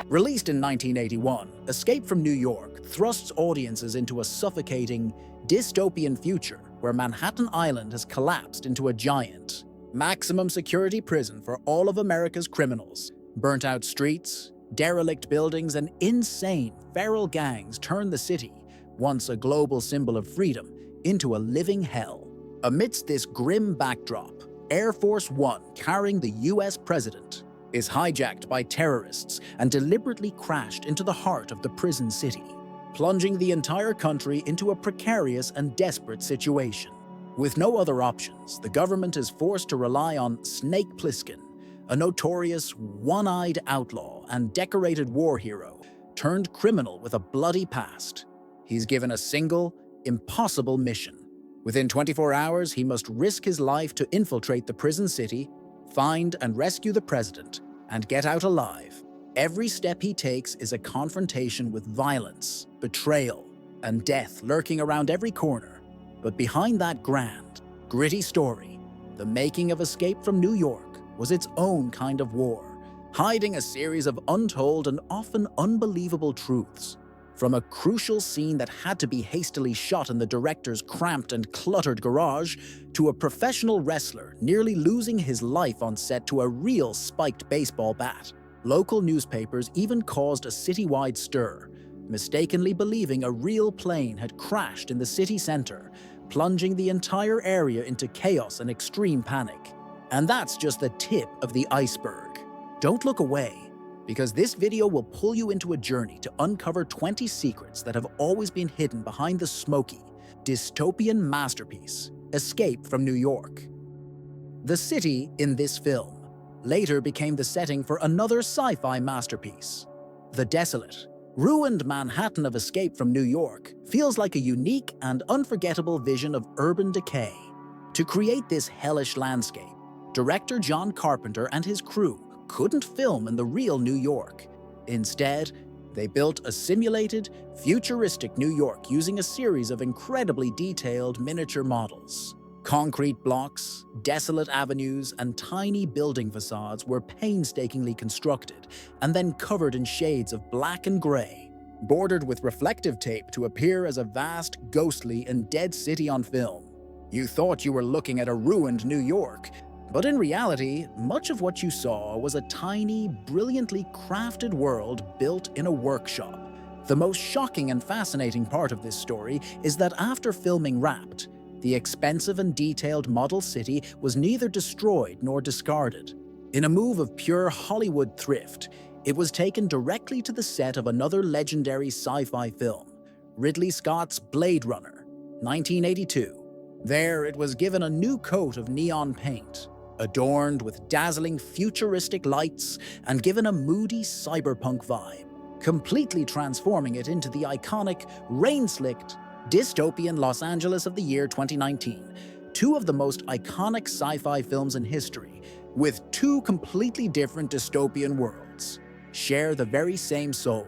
Released in 1981, Escape from New York thrusts audiences into a suffocating, dystopian future where Manhattan Island has collapsed into a giant, maximum security prison for all of America's criminals. Burnt-out streets, derelict buildings, and insane feral gangs turn the city, once a global symbol of freedom, into a living hell. Amidst this grim backdrop, Air Force One, carrying the US president, is hijacked by terrorists and deliberately crashed into the heart of the prison city, plunging the entire country into a precarious and desperate situation. With no other options, the government is forced to rely on Snake Plissken, a notorious, one-eyed outlaw and decorated war hero turned criminal with a bloody past. He's given a single, impossible mission. Within 24 hours, he must risk his life to infiltrate the prison city, find and rescue the president, and get out alive. Every step he takes is a confrontation with violence, betrayal, and death lurking around every corner. But behind that grand, gritty story, the making of Escape from New York was its own kind of war, hiding a series of untold and often unbelievable truths. From a crucial scene that had to be hastily shot in the director's cramped and cluttered garage, to a professional wrestler nearly losing his life on set to a real spiked baseball bat. Local newspapers even caused a citywide stir, mistakenly believing a real plane had crashed in the city center, plunging the entire area into chaos and extreme panic. And that's just the tip of the iceberg. Don't look away, because this video will pull you into a journey to uncover 20 secrets that have always been hidden behind the smoky, dystopian masterpiece, Escape from New York. The city in this film later became the setting for another sci-fi masterpiece. The desolate, ruined Manhattan of Escape from New York feels like a unique and unforgettable vision of urban decay. To create this hellish landscape, director John Carpenter and his crew couldn't film in the real New York. Instead, they built a simulated, futuristic New York using a series of incredibly detailed miniature models. Concrete blocks, desolate avenues, and tiny building facades were painstakingly constructed and then covered in shades of black and gray, bordered with reflective tape to appear as a vast, ghostly, and dead city on film. You thought you were looking at a ruined New York, but in reality, much of what you saw was a tiny, brilliantly crafted world built in a workshop. The most shocking and fascinating part of this story is that after filming wrapped, the expensive and detailed model city was neither destroyed nor discarded. In a move of pure Hollywood thrift, it was taken directly to the set of another legendary sci-fi film, Ridley Scott's Blade Runner, 1982. There, it was given a new coat of neon paint, adorned with dazzling futuristic lights and given a moody cyberpunk vibe, completely transforming it into the iconic, rain-slicked, dystopian Los Angeles of the year 2019, two of the most iconic sci-fi films in history, with two completely different dystopian worlds, share the very same soul,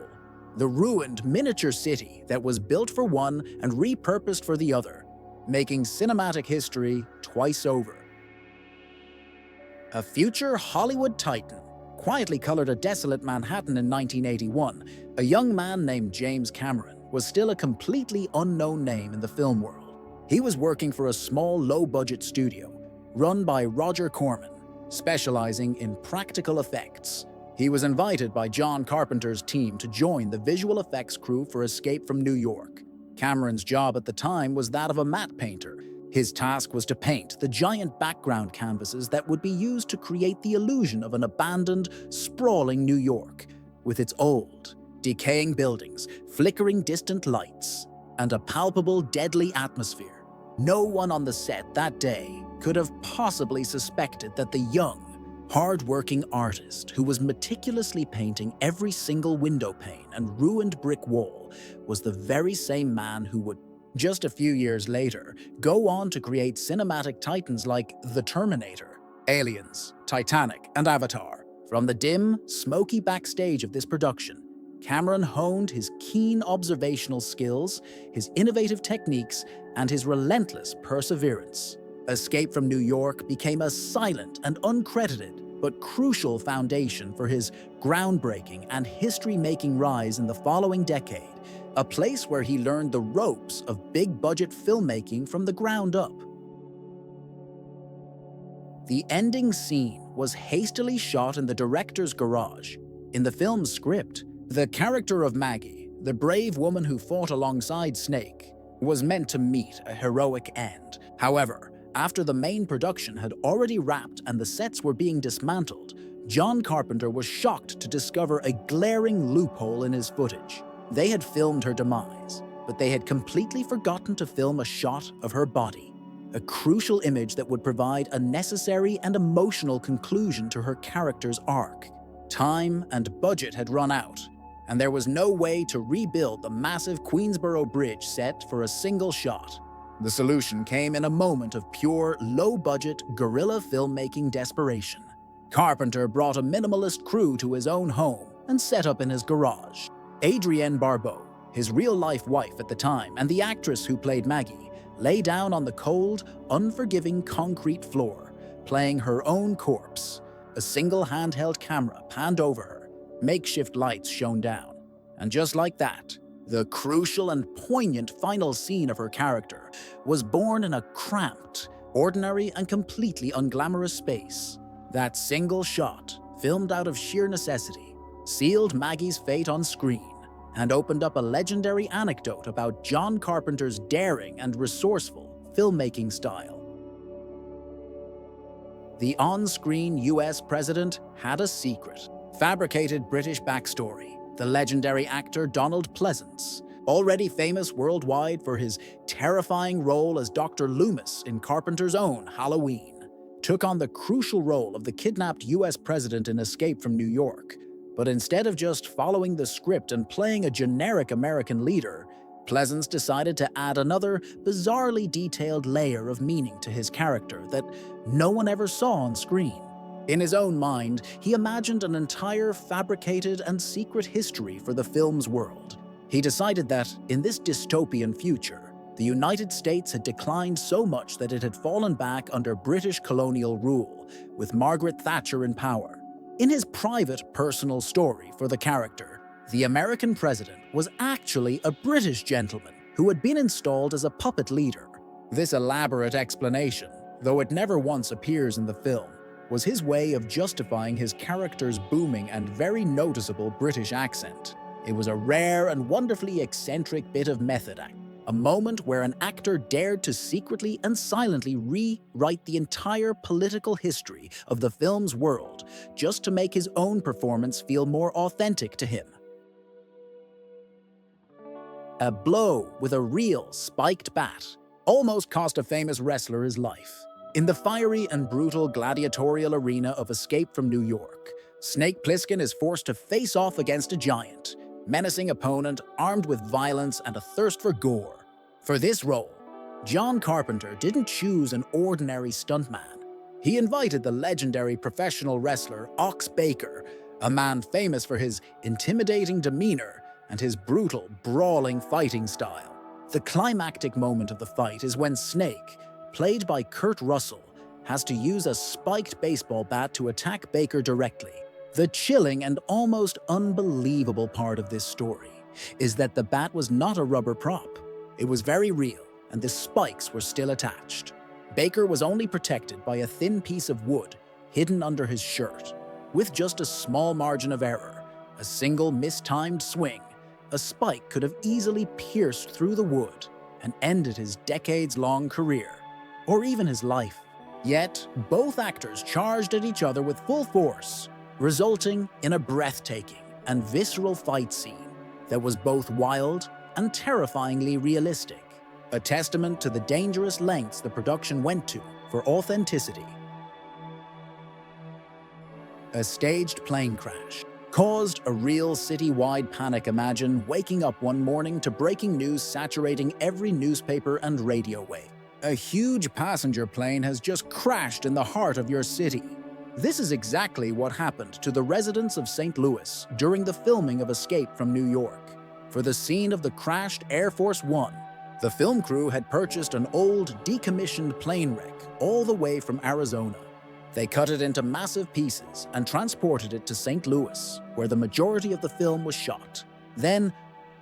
the ruined miniature city that was built for one and repurposed for the other, making cinematic history twice over. A future Hollywood titan quietly colored a desolate Manhattan in 1981, a young man named James Cameron was still a completely unknown name in the film world. He was working for a small, low-budget studio, run by Roger Corman, specializing in practical effects. He was invited by John Carpenter's team to join the visual effects crew for Escape from New York. Cameron's job at the time was that of a matte painter. His task was to paint the giant background canvases that would be used to create the illusion of an abandoned, sprawling New York, with its old, decaying buildings, flickering distant lights, and a palpable, deadly atmosphere. No one on the set that day could have possibly suspected that the young, hard-working artist who was meticulously painting every single window pane and ruined brick wall was the very same man who would, just a few years later, go on to create cinematic titans like The Terminator, Aliens, Titanic, and Avatar. From the dim, smoky backstage of this production, Cameron honed his keen observational skills, his innovative techniques, and his relentless perseverance. Escape from New York became a silent and uncredited but crucial foundation for his groundbreaking and history-making rise in the following decade, a place where he learned the ropes of big-budget filmmaking from the ground up. The ending scene was hastily shot in the director's garage. In the film's script, the character of Maggie, the brave woman who fought alongside Snake, was meant to meet a heroic end. However, after the main production had already wrapped and the sets were being dismantled, John Carpenter was shocked to discover a glaring loophole in his footage. They had filmed her demise, but they had completely forgotten to film a shot of her body, a crucial image that would provide a necessary and emotional conclusion to her character's arc. Time and budget had run out, and there was no way to rebuild the massive Queensboro Bridge set for a single shot. The solution came in a moment of pure, low-budget, guerrilla filmmaking desperation. Carpenter brought a minimalist crew to his own home and set up in his garage. Adrienne Barbeau, his real-life wife at the time and the actress who played Maggie, lay down on the cold, unforgiving concrete floor, playing her own corpse. A single handheld camera panned over her, makeshift lights shone down. And just like that, the crucial and poignant final scene of her character was born in a cramped, ordinary and completely unglamorous space. That single shot, filmed out of sheer necessity, sealed Maggie's fate on screen and opened up a legendary anecdote about John Carpenter's daring and resourceful filmmaking style. The on-screen US president had a secret, fabricated British backstory. The legendary actor Donald Pleasance, already famous worldwide for his terrifying role as Dr. Loomis in Carpenter's own Halloween, took on the crucial role of the kidnapped US president in Escape from New York. But instead of just following the script and playing a generic American leader, Pleasance decided to add another bizarrely detailed layer of meaning to his character that no one ever saw on screen. In his own mind, he imagined an entire fabricated and secret history for the film's world. He decided that, in this dystopian future, the United States had declined so much that it had fallen back under British colonial rule, with Margaret Thatcher in power. In his private, personal story for the character, the American president was actually a British gentleman who had been installed as a puppet leader. This elaborate explanation, though it never once appears in the film, was his way of justifying his character's booming and very noticeable British accent. It was a rare and wonderfully eccentric bit of method acting, a moment where an actor dared to secretly and silently rewrite the entire political history of the film's world just to make his own performance feel more authentic to him. A blow with a real spiked bat almost cost a famous wrestler his life. In the fiery and brutal gladiatorial arena of Escape from New York, Snake Plissken is forced to face off against a giant, menacing opponent armed with violence and a thirst for gore. For this role, John Carpenter didn't choose an ordinary stuntman. He invited the legendary professional wrestler Ox Baker, a man famous for his intimidating demeanor and his brutal, brawling fighting style. The climactic moment of the fight is when Snake, played by Kurt Russell, has to use a spiked baseball bat to attack Baker directly. The chilling and almost unbelievable part of this story is that the bat was not a rubber prop. It was very real, and the spikes were still attached. Baker was only protected by a thin piece of wood hidden under his shirt. With just a small margin of error, a single mistimed swing, a spike could have easily pierced through the wood and ended his decades-long career, or even his life. Yet, both actors charged at each other with full force, resulting in a breathtaking and visceral fight scene that was both wild and terrifyingly realistic, a testament to the dangerous lengths the production went to for authenticity. A staged plane crash caused a real city-wide panic. Imagine waking up one morning to breaking news saturating every newspaper and radio wave. A huge passenger plane has just crashed in the heart of your city. This is exactly what happened to the residents of St. Louis during the filming of Escape from New York. For the scene of the crashed Air Force One, The film crew had purchased an old, decommissioned plane wreck all the way from Arizona. They cut it into massive pieces and transported it to St. Louis, where the majority of the film was shot. Then,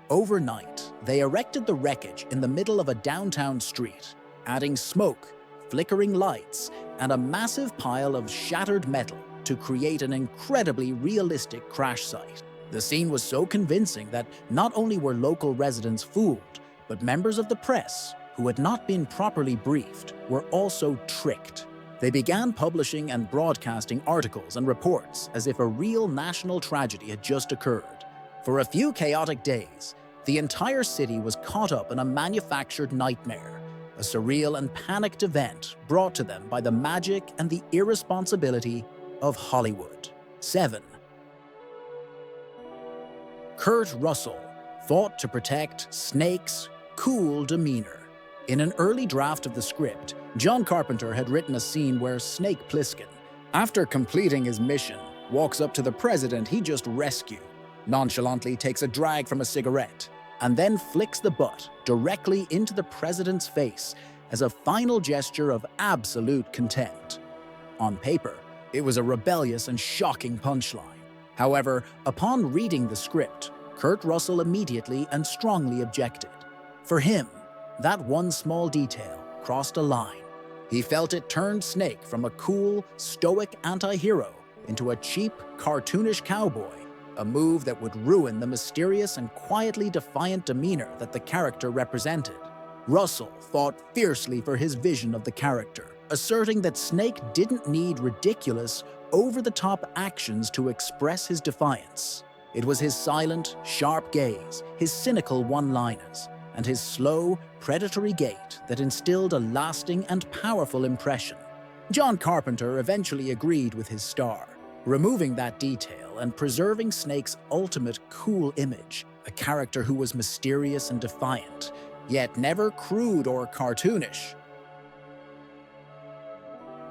overnight, they erected the wreckage in the middle of a downtown street, adding smoke, flickering lights, and a massive pile of shattered metal to create an incredibly realistic crash site. The scene was so convincing that not only were local residents fooled, but members of the press, who had not been properly briefed, were also tricked. They began publishing and broadcasting articles and reports as if a real national tragedy had just occurred. For a few chaotic days, the entire city was caught up in a manufactured nightmare, a surreal and panicked event brought to them by the magic and the irresponsibility of Hollywood. 7. Kurt Russell fought to protect Snake's cool demeanor. In an early draft of the script, John Carpenter had written a scene where Snake Plissken, after completing his mission, walks up to the president he just rescued, nonchalantly takes a drag from a cigarette, and then flicks the butt directly into the president's face as a final gesture of absolute contempt. On paper, it was a rebellious and shocking punchline. However, upon reading the script, Kurt Russell immediately and strongly objected. For him, that one small detail crossed a line. He felt it turned Snake from a cool, stoic anti-hero into a cheap, cartoonish cowboy, a move that would ruin the mysterious and quietly defiant demeanor that the character represented. Russell fought fiercely for his vision of the character, asserting that Snake didn't need ridiculous, over-the-top actions to express his defiance. It was his silent, sharp gaze, his cynical one-liners, and his slow, predatory gait that instilled a lasting and powerful impression. John Carpenter eventually agreed with his star, removing that detail and preserving Snake's ultimate cool image, a character who was mysterious and defiant, yet never crude or cartoonish.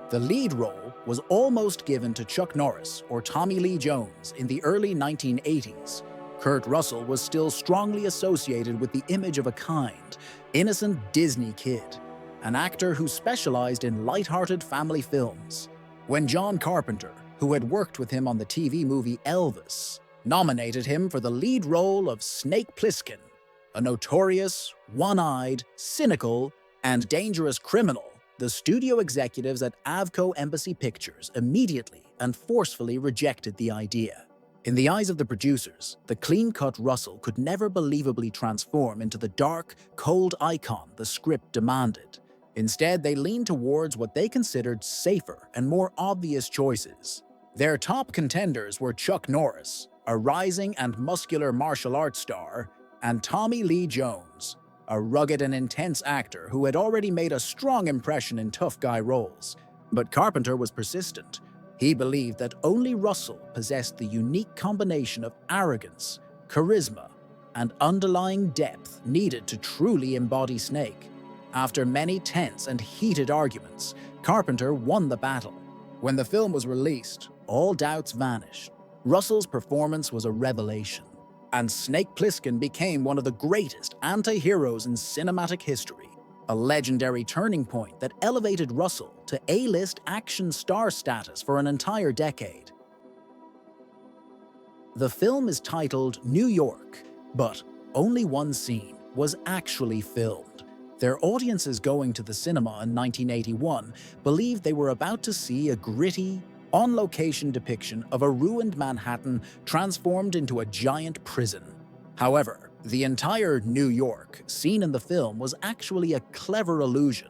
The lead role was almost given to Chuck Norris or Tommy Lee Jones in the early 1980s. Kurt Russell was still strongly associated with the image of a kind, innocent Disney kid, an actor who specialized in light-hearted family films. When John Carpenter, who had worked with him on the TV movie Elvis, nominated him for the lead role of Snake Plissken, a notorious, one-eyed, cynical, and dangerous criminal, the studio executives at Avco Embassy Pictures immediately and forcefully rejected the idea. In the eyes of the producers, the clean-cut Russell could never believably transform into the dark, cold icon the script demanded. Instead, they leaned towards what they considered safer and more obvious choices. Their top contenders were Chuck Norris, a rising and muscular martial arts star, and Tommy Lee Jones, a rugged and intense actor who had already made a strong impression in tough guy roles. But Carpenter was persistent. He believed that only Russell possessed the unique combination of arrogance, charisma, and underlying depth needed to truly embody Snake. After many tense and heated arguments, Carpenter won the battle. When the film was released, all doubts vanished. Russell's performance was a revelation, and Snake Plissken became one of the greatest anti-heroes in cinematic history, a legendary turning point that elevated Russell to A-list action star status for an entire decade. The film is titled New York, but only one scene was actually filmed. Their audiences going to the cinema in 1981 believed they were about to see a gritty, on-location depiction of a ruined Manhattan transformed into a giant prison. However, the entire New York seen in the film was actually a clever illusion,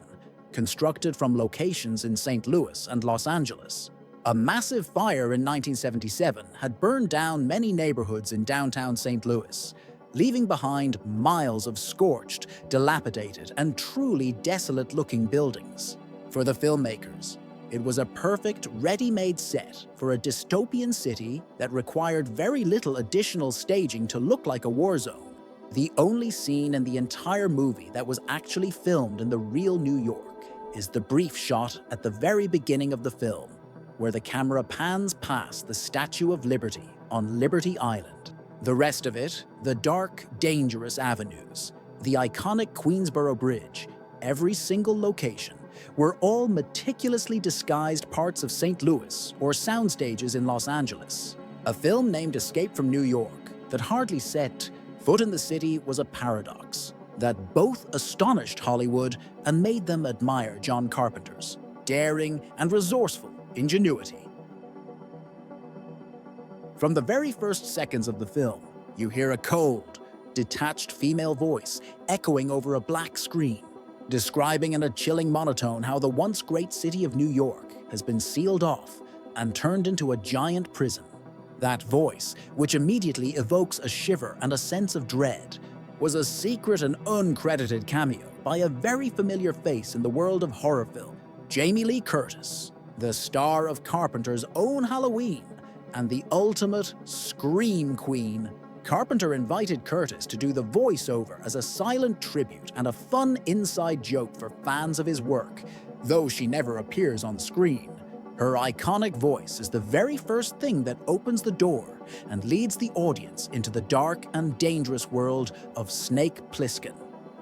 constructed from locations in St. Louis and Los Angeles. A massive fire in 1977 had burned down many neighborhoods in downtown St. Louis, leaving behind miles of scorched, dilapidated, and truly desolate-looking buildings. For the filmmakers, it was a perfect, ready-made set for a dystopian city that required very little additional staging to look like a war zone. The only scene in the entire movie that was actually filmed in the real New York is the brief shot at the very beginning of the film, where the camera pans past the Statue of Liberty on Liberty Island. The rest of it, the dark, dangerous avenues, The iconic Queensboro Bridge, every single location, were all meticulously disguised parts of St. Louis or soundstages in Los Angeles. A film named Escape from New York that hardly set foot in the city was a paradox that both astonished Hollywood and made them admire John Carpenter's daring and resourceful ingenuity. From the very first seconds of the film, you hear a cold, detached female voice echoing over a black screen, describing in a chilling monotone how the once great city of New York has been sealed off and turned into a giant prison. That voice, which immediately evokes a shiver and a sense of dread, was a secret and uncredited cameo by a very familiar face in the world of horror film, Jamie Lee Curtis, the star of Carpenter's own Halloween and the ultimate scream queen. Carpenter invited Curtis to do the voiceover as a silent tribute and a fun inside joke for fans of his work, though she never appears on screen. Her iconic voice is the very first thing that opens the door and leads the audience into the dark and dangerous world of Snake Plissken,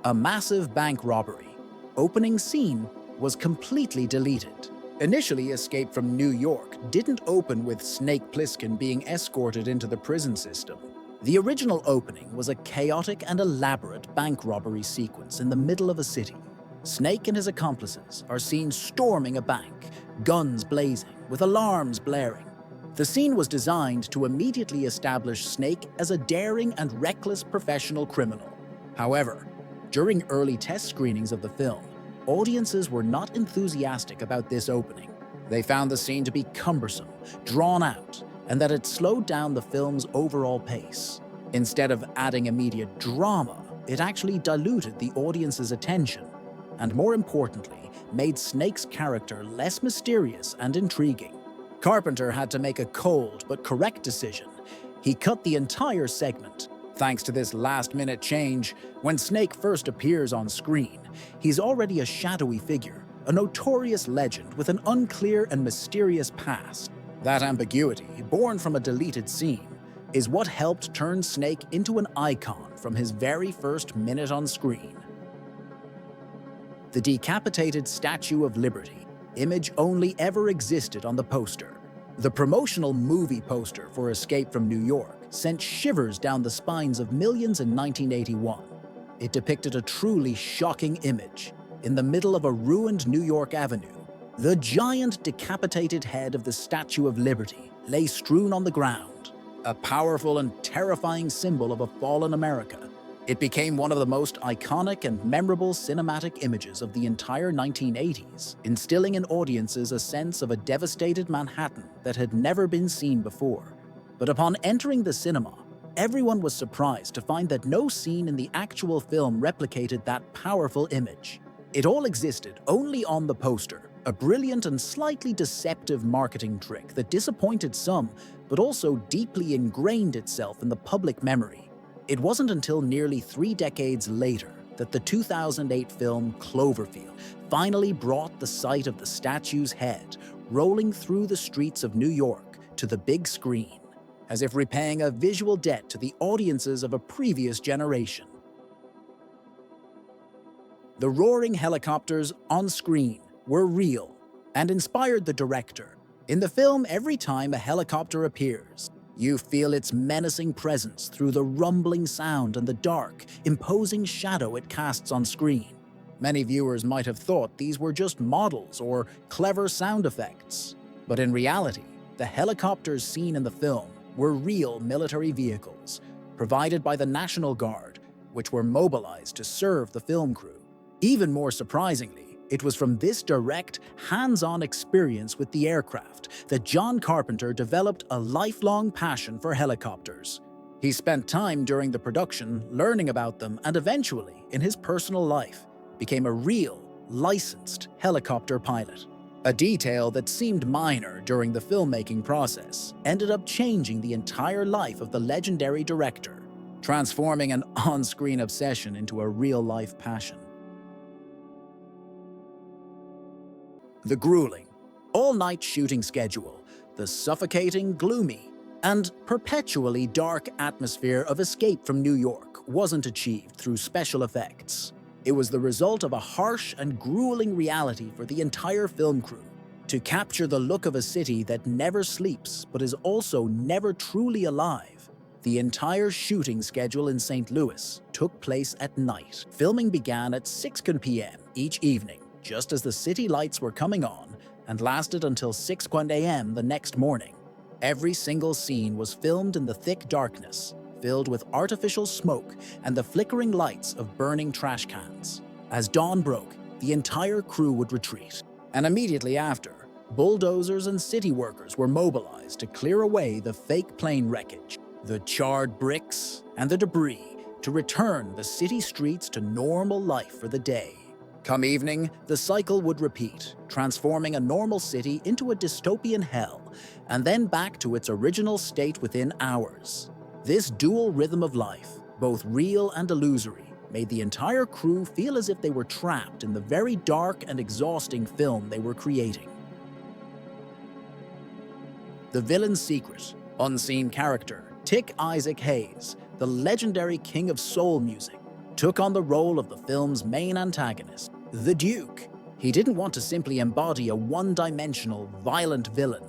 a massive bank robbery. Opening scene was completely deleted. Initially, Escape from New York didn't open with Snake Plissken being escorted into the prison system. The original opening was a chaotic and elaborate bank robbery sequence in the middle of a city. Snake and his accomplices are seen storming a bank, guns blazing, with alarms blaring. The scene was designed to immediately establish Snake as a daring and reckless professional criminal. However, during early test screenings of the film, audiences were not enthusiastic about this opening. They found the scene to be cumbersome, drawn out, and that it slowed down the film's overall pace. Instead of adding immediate drama, it actually diluted the audience's attention, and more importantly, made Snake's character less mysterious and intriguing. Carpenter had to make a cold but correct decision. He cut the entire segment. Thanks to this last-minute change, when Snake first appears on screen, he's already a shadowy figure, a notorious legend with an unclear and mysterious past. That ambiguity, born from a deleted scene, is what helped turn Snake into an icon from his very first minute on screen. The decapitated Statue of Liberty image only ever existed on the poster. The promotional movie poster for Escape from New York sent shivers down the spines of millions in 1981. It depicted a truly shocking image. In the middle of a ruined New York avenue, the giant decapitated head of the Statue of Liberty lay strewn on the ground, a powerful and terrifying symbol of a fallen America. It became one of the most iconic and memorable cinematic images of the entire 1980s, instilling in audiences a sense of a devastated Manhattan that had never been seen before. But upon entering the cinema, everyone was surprised to find that no scene in the actual film replicated that powerful image. It all existed only on the poster, a brilliant and slightly deceptive marketing trick that disappointed some, but also deeply ingrained itself in the public memory. It wasn't until nearly 3 decades later that the 2008 film Cloverfield finally brought the sight of the statue's head rolling through the streets of New York to the big screen, as if repaying a visual debt to the audiences of a previous generation. The roaring helicopters on screen were real and inspired the director. In the film, every time a helicopter appears, you feel its menacing presence through the rumbling sound and the dark, imposing shadow it casts on screen. Many viewers might have thought these were just models or clever sound effects. But in reality, the helicopters seen in the film were real military vehicles, provided by the National Guard, which were mobilized to serve the film crew. Even more surprisingly, it was from this direct, hands-on experience with the aircraft that John Carpenter developed a lifelong passion for helicopters. He spent time during the production learning about them and eventually, in his personal life, became a real, licensed helicopter pilot. A detail that seemed minor during the filmmaking process ended up changing the entire life of the legendary director, transforming an on-screen obsession into a real-life passion. The grueling, all-night shooting schedule, the suffocating, gloomy, And perpetually dark atmosphere of Escape from New York wasn't achieved through special effects. It was the result of a harsh and grueling reality for the entire film crew. To capture the look of a city that never sleeps but is also never truly alive, the entire shooting schedule in St. Louis took place at night. Filming began at 6 p.m. each evening, just as the city lights were coming on, and lasted until 6 a.m. the next morning. Every single scene was filmed in the thick darkness, filled with artificial smoke and the flickering lights of burning trash cans. As dawn broke, the entire crew would retreat, and immediately after, bulldozers and city workers were mobilized to clear away the fake plane wreckage, the charred bricks, and the debris to return the city streets to normal life for the day. Come evening, the cycle would repeat, transforming a normal city into a dystopian hell, and then back to its original state within hours. This dual rhythm of life, both real and illusory, made the entire crew feel as if they were trapped in the very dark and exhausting film they were creating. The villain's secret, unseen character, Tick Isaac Hayes, the legendary king of soul music, took on the role of the film's main antagonist, the Duke. He didn't want to simply embody a one-dimensional, violent villain.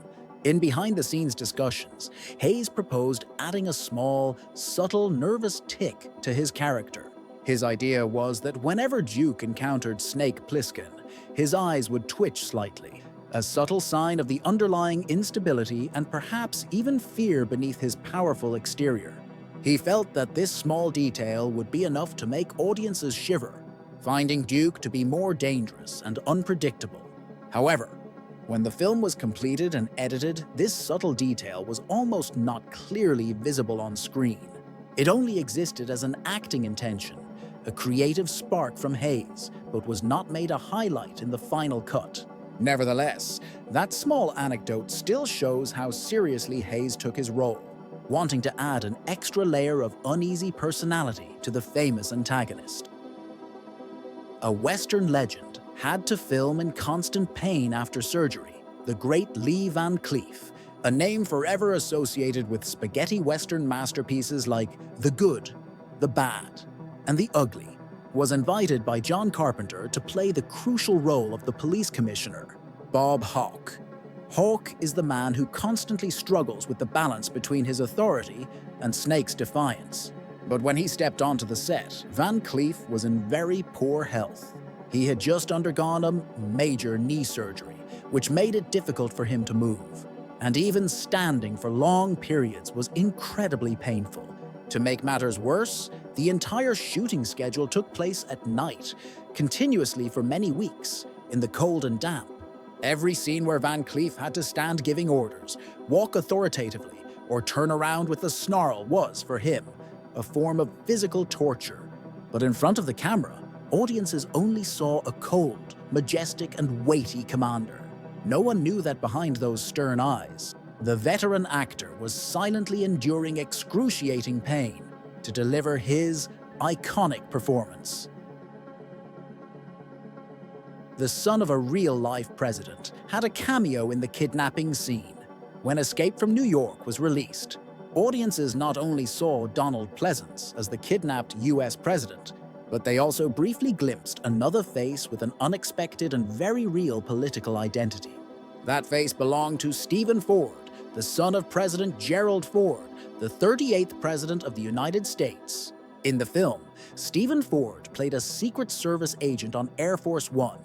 In behind-the-scenes discussions, Hayes proposed adding a small, subtle, nervous tick to his character. His idea was that whenever Duke encountered Snake Plissken, his eyes would twitch slightly, a subtle sign of the underlying instability and perhaps even fear beneath his powerful exterior. He felt that this small detail would be enough to make audiences shiver, finding Duke to be more dangerous and unpredictable. However, when the film was completed and edited, this subtle detail was almost not clearly visible on screen. It only existed as an acting intention, a creative spark from Hayes, but was not made a highlight in the final cut. Nevertheless, that small anecdote still shows how seriously Hayes took his role, wanting to add an extra layer of uneasy personality to the famous antagonist. A Western legend had to film in constant pain after surgery, the great Lee Van Cleef, a name forever associated with spaghetti Western masterpieces like The Good, The Bad, and The Ugly, was invited by John Carpenter to play the crucial role of the police commissioner, Bob Hawke. Hawke is the man who constantly struggles with the balance between his authority and Snake's defiance. But when he stepped onto the set, Van Cleef was in very poor health. He had just undergone a major knee surgery, which made it difficult for him to move. And even standing for long periods was incredibly painful. To make matters worse, the entire shooting schedule took place at night, continuously for many weeks, in the cold and damp. Every scene where Van Cleef had to stand giving orders, walk authoritatively, or turn around with a snarl was, for him, a form of physical torture. But in front of the camera, audiences only saw a cold, majestic, and weighty commander. No one knew that behind those stern eyes, the veteran actor was silently enduring excruciating pain to deliver his iconic performance. The son of a real-life president had a cameo in the kidnapping scene. When Escape from New York was released, audiences not only saw Donald Pleasance as the kidnapped US president, but they also briefly glimpsed another face with an unexpected and very real political identity. That face belonged to Stephen Ford, the son of President Gerald Ford, the 38th President of the United States. In the film, Stephen Ford played a Secret Service agent on Air Force One,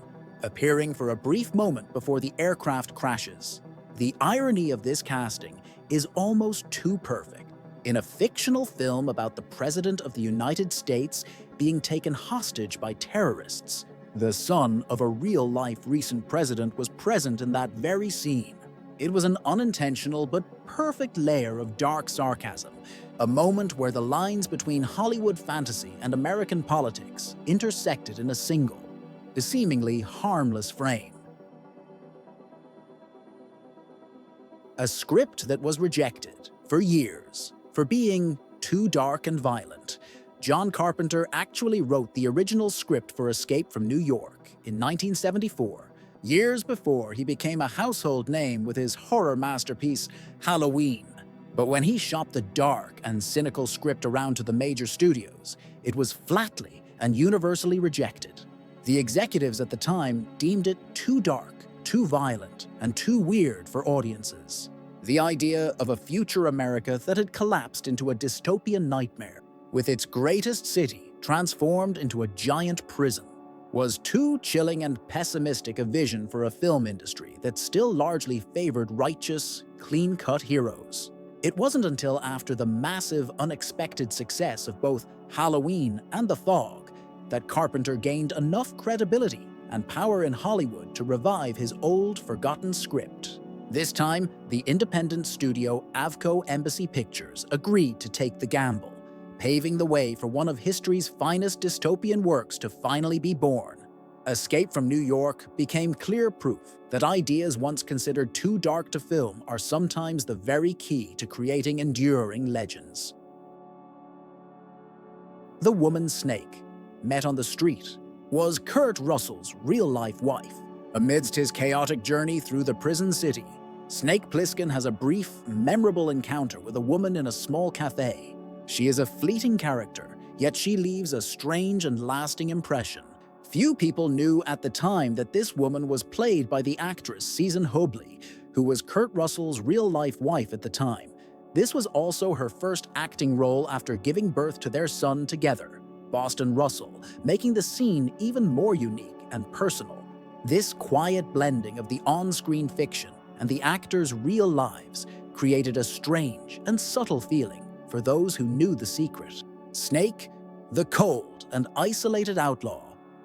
appearing for a brief moment before the aircraft crashes. The irony of this casting is almost too perfect. In a fictional film about the President of the United States being taken hostage by terrorists, the son of a real-life recent president was present in that very scene. It was an unintentional but perfect layer of dark sarcasm, a moment where the lines between Hollywood fantasy and American politics intersected in a single, seemingly harmless frame. A script that was rejected for years for being too dark and violent. John Carpenter actually wrote the original script for Escape from New York in 1974, years before he became a household name with his horror masterpiece, Halloween. But when he shopped the dark and cynical script around to the major studios, it was flatly and universally rejected. The executives at the time deemed it too dark, too violent, and too weird for audiences. The idea of a future America that had collapsed into a dystopian nightmare, with its greatest city transformed into a giant prison, was too chilling and pessimistic a vision for a film industry that still largely favored righteous, clean-cut heroes. It wasn't until after the massive, unexpected success of both Halloween and The Fog that Carpenter gained enough credibility and power in Hollywood to revive his old, forgotten script. This time, the independent studio Avco Embassy Pictures agreed to take the gamble, paving the way for one of history's finest dystopian works to finally be born. Escape from New York became clear proof that ideas once considered too dark to film are sometimes the very key to creating enduring legends. The woman Snake, met on the street, was Kurt Russell's real-life wife. Amidst his chaotic journey through the prison city, Snake Plissken has a brief, memorable encounter with a woman in a small cafe. She is a fleeting character, yet she leaves a strange and lasting impression. Few people knew at the time that this woman was played by the actress Susan Hobley, who was Kurt Russell's real-life wife at the time. This was also her first acting role after giving birth to their son together, Boston Russell, making the scene even more unique and personal. This quiet blending of the on-screen fiction and the actors' real lives created a strange and subtle feeling for those who knew the secret. Snake, the cold and isolated outlaw,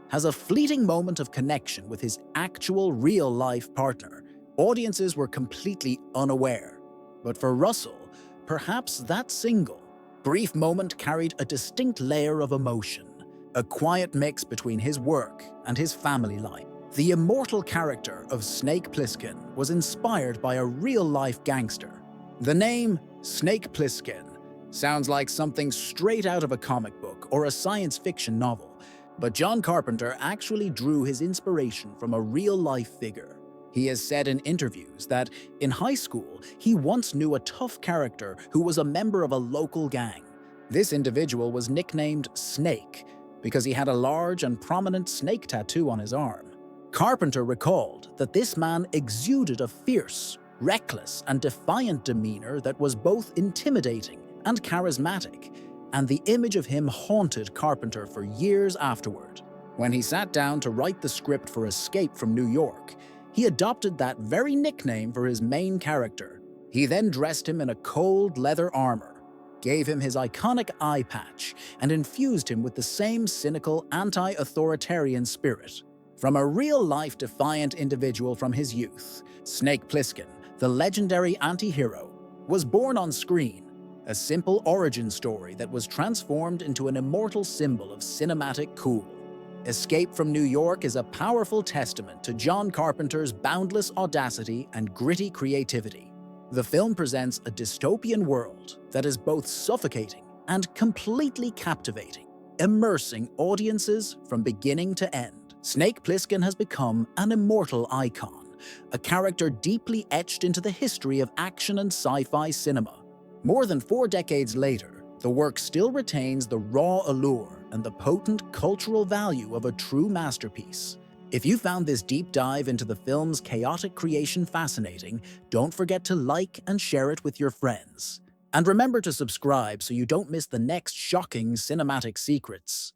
has a fleeting moment of connection with his actual real-life partner. Audiences were completely unaware. But for Russell, perhaps that single, brief moment carried a distinct layer of emotion, a quiet mix between his work and his family life. The immortal character of Snake Plissken was inspired by a real-life gangster. The name Snake Plissken sounds like something straight out of a comic book or a science fiction novel, but John Carpenter actually drew his inspiration from a real-life figure. He has said in interviews that in high school, he once knew a tough character who was a member of a local gang. This individual was nicknamed Snake because he had a large and prominent snake tattoo on his arm. Carpenter recalled that this man exuded a fierce, reckless, and defiant demeanor that was both intimidating and charismatic, and the image of him haunted Carpenter for years afterward. When he sat down to write the script for Escape from New York, he adopted that very nickname for his main character. He then dressed him in a cold leather armor, gave him his iconic eye patch, and infused him with the same cynical, anti-authoritarian spirit. From a real-life defiant individual from his youth, Snake Plissken, the legendary anti-hero, was born on screen, a simple origin story that was transformed into an immortal symbol of cinematic cool. Escape from New York is a powerful testament to John Carpenter's boundless audacity and gritty creativity. The film presents a dystopian world that is both suffocating and completely captivating, immersing audiences from beginning to end. Snake Plissken has become an immortal icon, a character deeply etched into the history of action and sci-fi cinema. More than 4 decades later, the work still retains the raw allure and the potent cultural value of a true masterpiece. If you found this deep dive into the film's chaotic creation fascinating, don't forget to like and share it with your friends. And remember to subscribe so you don't miss the next shocking cinematic secrets.